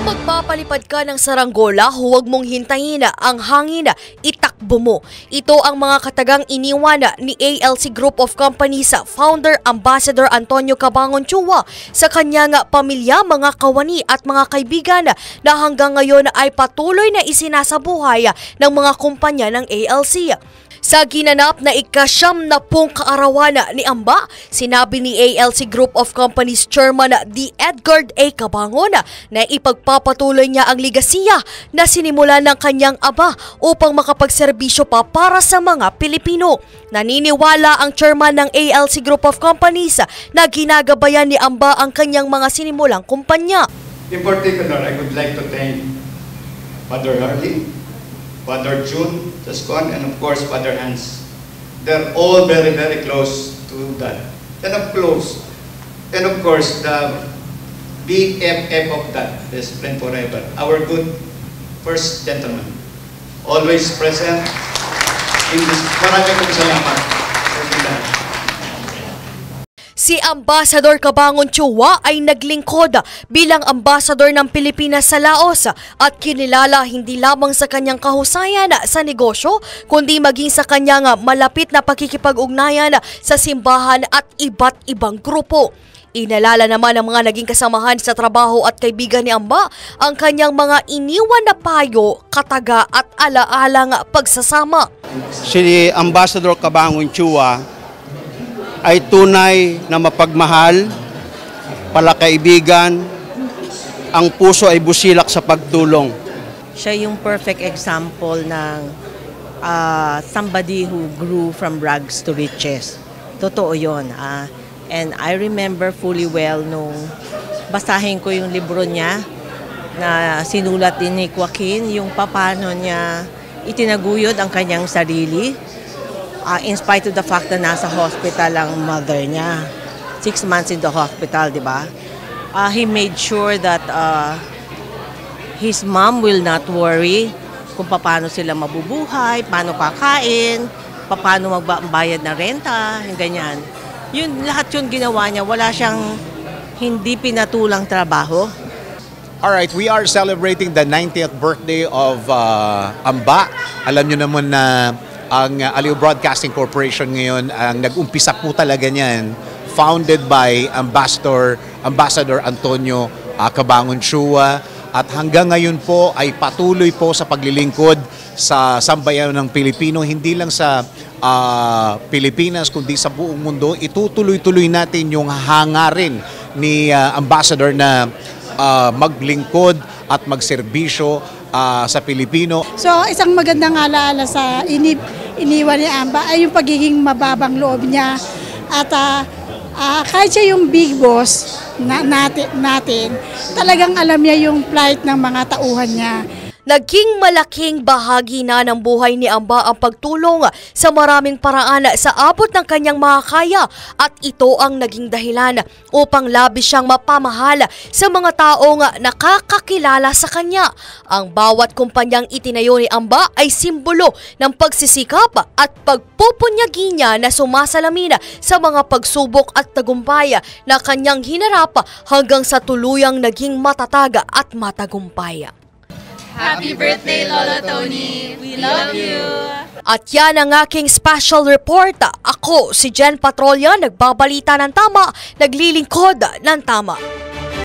Kung magpapalipad ka ng saranggola, huwag mong hintayin ang hangin, itakbo mo. Ito ang mga katagang iniwan ni ALC Group of Companies founder Ambassador Antonio Cabangon Chua sa kanyang pamilya, mga kawani at mga kaibigan na hanggang ngayon ay patuloy na isinasabuhay ng mga kumpanya ng ALC. Sa ginanap na ika-90 kaarawan ni Amba, sinabi ni ALC Group of Companies Chairman D. Edgar A. Cabangon na ipagpapatuloy niya ang ligasiya na sinimulan ng kanyang aba upang makapagserbisyo pa para sa mga Pilipino. Naniniwala ang chairman ng ALC Group of Companies na ginagabayan ni Amba ang kanyang mga sinimulang kumpanya. In particular, I would like to thank Father Harley, Father June Tascon, and of course Father Hans. They're all very, very close to that. And of course, the BFF of that, Best Friend Forever, our good first gentleman, always present in this. Maraming salamat. Si Ambassador Cabangon Chua ay naglingkod bilang ambassador ng Pilipinas sa Laos at kinilala hindi lamang sa kanyang kahusayan sa negosyo kundi maging sa kanyang malapit na pakikipag-ugnayan sa simbahan at iba't ibang grupo. Inalala naman ng mga naging kasamahan sa trabaho at kaibigan ni Amba ang kanyang mga iniwan na payo, kataga at alaalang pagsasama. Si Ambassador Cabangon Chua ay tunay na mapagmahal, palakaibigan, ang puso ay busilak sa pagtulong. Siya yung perfect example ng somebody who grew from rags to riches. Totoo yun. And I remember fully well nung basahin ko yung libro niya na sinulat din ni Joaquin, yung paano niya itinaguyod ang kanyang sarili. In spite of the fact na nasa hospital ang mother niya, 6 months in the hospital, di ba? He made sure that his mom will not worry kung paano sila mabubuhay, paano kakain, paano magbayad na renta, yung ganyan. Yun, lahat yun ginawa niya. Wala siyang hindi pinatulang trabaho. Alright, we are celebrating the 90th birthday of Amba. Alam niyo naman na ang Aliw Broadcasting Corporation ngayon, ang nag-umpisa po talaga niyan, founded by Ambassador Antonio Cabangon Chua, at hanggang ngayon po ay patuloy po sa paglilingkod sa sambayan ng Pilipino, hindi lang sa Pilipinas kundi sa buong mundo. Itutuloy-tuloy natin yung hangarin ni Ambassador na maglingkod at magserbisyo sa Pilipino. So isang magandang alaala sa iniwan ni Amba ay yung pagiging mababang loob niya at kahit siya yung big boss natin, talagang alam niya yung plight ng mga tauhan niya. Naging malaking bahagi na ng buhay ni Amba ang pagtulong sa maraming paraan sa abot ng kanyang makakaya at ito ang naging dahilan upang labis siyang mapamahal sa mga taong nakakakilala sa kanya. Ang bawat kumpanyang itinayo ni Amba ay simbolo ng pagsisikap at pagpupunyagi niya na sumasalamin sa mga pagsubok at tagumpay na kanyang hinarap hanggang sa tuluyang naging matatag at matagumpay. Happy birthday, Lolo Tony! We love you! At yan ang aking special report. Ako, si Jen Patrolya, nagbabalita ng tama, naglilingkod ng tama.